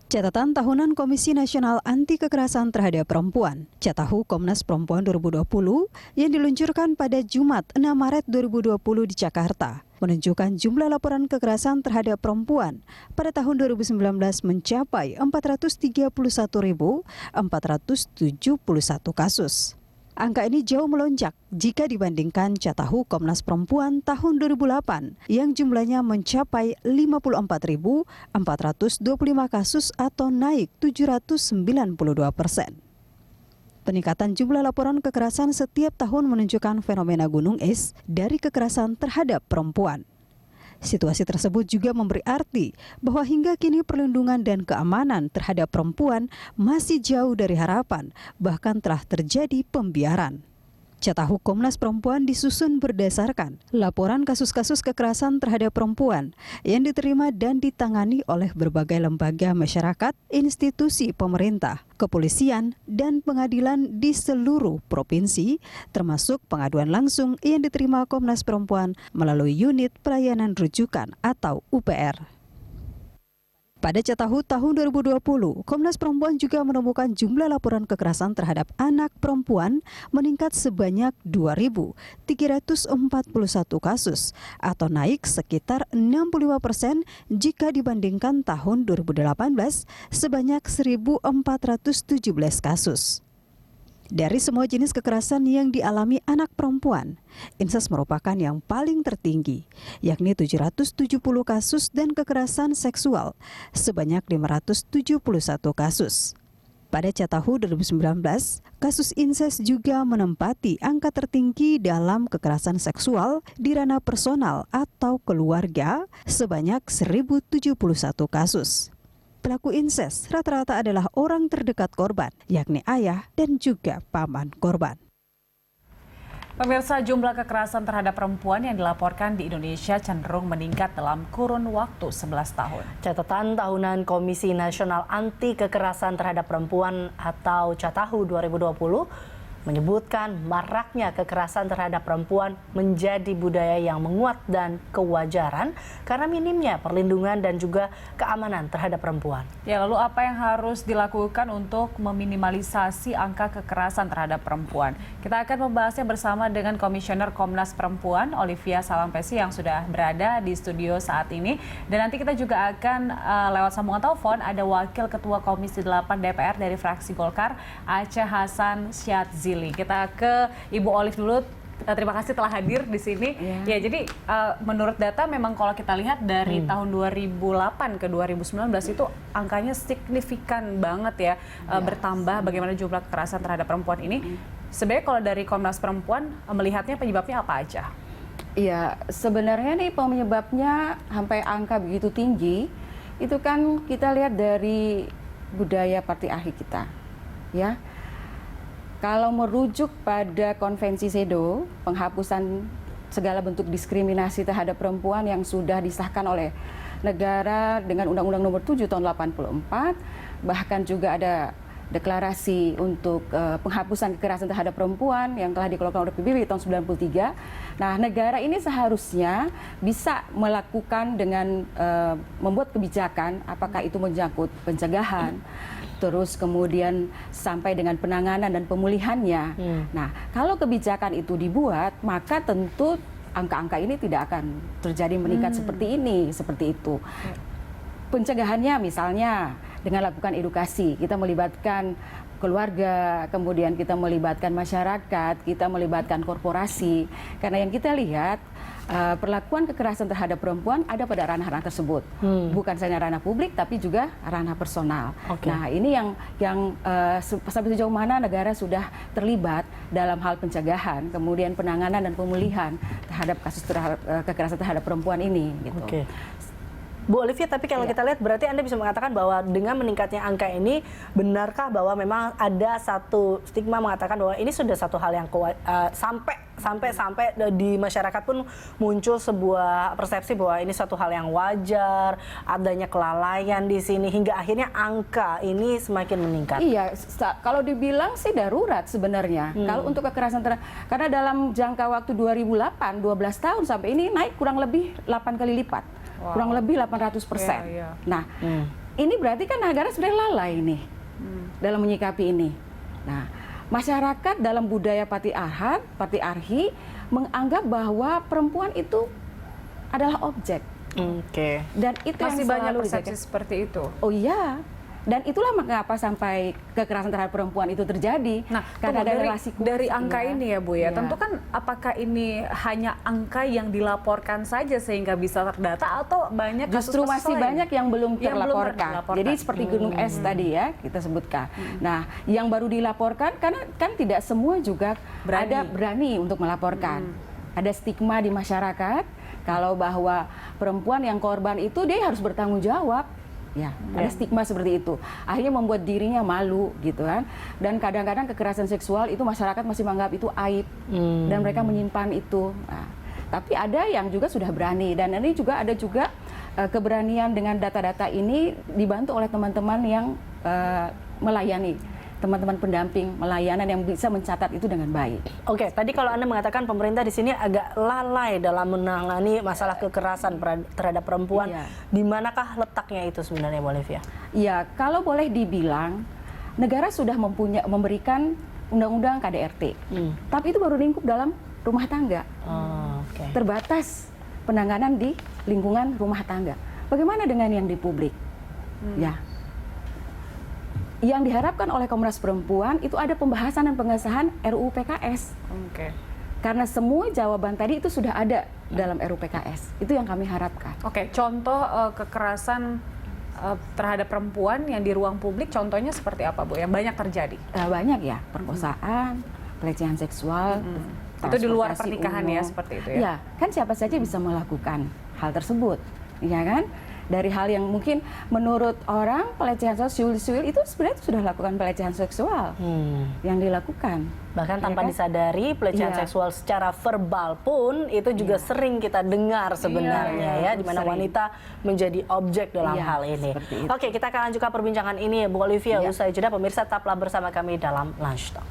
Catatan Tahunan Komisi Nasional Anti Kekerasan Terhadap Perempuan (Catahu Komnas Perempuan 2020) yang diluncurkan pada Jumat 6 Maret 2020 di Jakarta menunjukkan jumlah laporan kekerasan terhadap perempuan pada tahun 2019 mencapai 431.471 kasus. Angka ini jauh melonjak jika dibandingkan Catahu Komnas Perempuan tahun 2008 yang jumlahnya mencapai 54.425 kasus atau naik 792%. Peningkatan jumlah laporan kekerasan setiap tahun menunjukkan fenomena gunung es dari kekerasan terhadap perempuan. Situasi tersebut juga memberi arti bahwa hingga kini perlindungan dan keamanan terhadap perempuan masih jauh dari harapan, bahkan telah terjadi pembiaran. Catahu Komnas Perempuan disusun berdasarkan laporan kasus-kasus kekerasan terhadap perempuan yang diterima dan ditangani oleh berbagai lembaga masyarakat, institusi pemerintah, kepolisian, dan pengadilan di seluruh provinsi, termasuk pengaduan langsung yang diterima Komnas Perempuan melalui Unit Pelayanan Rujukan atau UPR. Pada Catahu tahun 2020, Komnas Perempuan juga menemukan jumlah laporan kekerasan terhadap anak perempuan meningkat sebanyak 2.341 kasus atau naik sekitar 65% jika dibandingkan tahun 2018 sebanyak 1.417 kasus. Dari semua jenis kekerasan yang dialami anak perempuan, insest merupakan yang paling tertinggi, yakni 770 kasus dan kekerasan seksual sebanyak 571 kasus. Pada Catahu 2019, kasus insest juga menempati angka tertinggi dalam kekerasan seksual di ranah personal atau keluarga sebanyak 1.071 kasus. Pelaku insest rata-rata adalah orang terdekat korban, yakni ayah dan juga paman korban. Pemirsa, jumlah kekerasan terhadap perempuan yang dilaporkan di Indonesia cenderung meningkat dalam kurun waktu 11 tahun. Catatan Tahunan Komisi Nasional Anti Kekerasan Terhadap Perempuan atau Catahu 2020 menyebutkan maraknya kekerasan terhadap perempuan menjadi budaya yang menguat dan kewajaran karena minimnya perlindungan dan juga keamanan terhadap perempuan. Ya, lalu apa yang harus dilakukan untuk meminimalisasi angka kekerasan terhadap perempuan? Kita akan membahasnya bersama dengan Komisioner Komnas Perempuan Olivia Salampesi yang sudah berada di studio saat ini. Dan nanti kita juga akan lewat sambungan telepon ada Wakil Ketua Komisi 8 DPR dari fraksi Golkar, Aceh Hasan Syadzili. Kita ke Ibu Olive dulu. Terima kasih telah hadir di sini. Ya, jadi menurut data memang kalau kita lihat dari tahun 2008 ke 2019 itu angkanya signifikan banget ya, bertambah bagaimana jumlah kekerasan terhadap perempuan ini. Sebenarnya kalau dari Komnas Perempuan melihatnya penyebabnya apa aja? Iya, sebenarnya nih penyebabnya sampai angka begitu tinggi itu kan kita lihat dari budaya patriarki kita, ya. Kalau merujuk pada Konvensi CEDAW, penghapusan segala bentuk diskriminasi terhadap perempuan yang sudah disahkan oleh negara dengan Undang-Undang Nomor 7 tahun 84, bahkan juga ada deklarasi untuk penghapusan kekerasan terhadap perempuan yang telah dikeluarkan oleh PBB tahun 93. Nah, negara ini seharusnya bisa melakukan dengan membuat kebijakan, apakah itu menyangkut pencegahan, terus kemudian sampai dengan penanganan dan pemulihannya. Nah, kalau kebijakan itu dibuat, maka tentu angka-angka ini tidak akan terjadi meningkat seperti ini, seperti itu. Pencegahannya misalnya dengan lakukan edukasi, kita melibatkan keluarga, kemudian kita melibatkan masyarakat, kita melibatkan korporasi. Karena yang kita lihat perlakuan kekerasan terhadap perempuan ada pada ranah-ranah tersebut, bukan saja ranah publik tapi juga ranah personal. Nah, ini yang sampai sejauh mana negara sudah terlibat dalam hal pencegahan, kemudian penanganan dan pemulihan terhadap kasus kekerasan terhadap perempuan ini. Gitu. Bu Olivia, tapi kalau kita lihat berarti Anda bisa mengatakan bahwa dengan meningkatnya angka ini, benarkah bahwa memang ada satu stigma mengatakan bahwa ini sudah satu hal yang sampai di masyarakat pun muncul sebuah persepsi bahwa ini satu hal yang wajar, adanya kelalaian di sini hingga akhirnya angka ini semakin meningkat. Iya, kalau dibilang sih darurat sebenarnya. Kalau untuk kekerasan karena dalam jangka waktu 2008, 12 tahun sampai ini naik kurang lebih 8 kali lipat. Kurang lebih 800%. Nah, ini berarti kan negara sebenarnya lalai nih dalam menyikapi ini. Nah, masyarakat dalam budaya patriarki menganggap bahwa perempuan itu adalah objek. Oke. Dan itu Masih yang banyak selalu persepsi dijaga. seperti itu. Oh iya. Dan itulah mengapa sampai kekerasan terhadap perempuan itu terjadi. Nah, karena ada dari, relasi kuasa. dari angka ini ya Bu ya, Iya. tentu kan apakah ini hanya angka yang dilaporkan saja sehingga bisa terdata atau banyak Justru kasus-kasus masih lain? banyak yang belum Yang belum terlaporkan. terlaporkan. Jadi seperti gunung es tadi ya kita sebutkan. Nah, yang baru dilaporkan karena kan tidak semua juga berani untuk melaporkan. Ada stigma di masyarakat kalau bahwa perempuan yang korban itu dia harus bertanggung jawab. Ya, ada stigma seperti itu. Akhirnya membuat dirinya malu gitu kan. Dan kadang-kadang kekerasan seksual itu masyarakat masih menganggap itu aib dan mereka menyimpan itu. Nah, tapi ada yang juga sudah berani dan ini juga ada juga keberanian dengan data-data ini dibantu oleh teman-teman yang melayani, teman-teman pendamping melayanan yang bisa mencatat itu dengan baik. Oke, tadi kalau Anda mengatakan pemerintah di sini agak lalai dalam menangani masalah kekerasan terhadap perempuan, Iya. di manakah letaknya itu sebenarnya, Bu Olivia? Ya, kalau boleh dibilang, negara sudah memberikan undang-undang KDRT, tapi itu baru lingkup dalam rumah tangga. Oke. Terbatas penanganan di lingkungan rumah tangga. Bagaimana dengan yang di publik? Ya. Yang diharapkan oleh Komnas Perempuan itu ada pembahasan dan pengesahan RUU PKS. Oke. Karena semua jawaban tadi itu sudah ada dalam RUU PKS. Itu yang kami harapkan. Oke, contoh kekerasan terhadap perempuan yang di ruang publik contohnya seperti apa Bu yang banyak terjadi? Banyak ya, perkosaan, pelecehan seksual. Itu di luar transportasi pernikahan ya umum. seperti itu ya? Ya, kan siapa saja bisa melakukan hal tersebut, ya kan? Dari hal yang mungkin menurut orang pelecehan seksual itu sebenarnya sudah lakukan pelecehan seksual yang dilakukan. Bahkan Ya tanpa kan? disadari pelecehan Iya. seksual secara verbal pun itu juga sering kita dengar sebenarnya Iya, ya, di mana sering. wanita menjadi objek dalam Iya, hal ini. seperti itu. Oke, kita akan lanjutkan perbincangan ini Bu Olivia Iya. usai jeda. Pemirsa tetaplah bersama kami dalam Lunch Talk.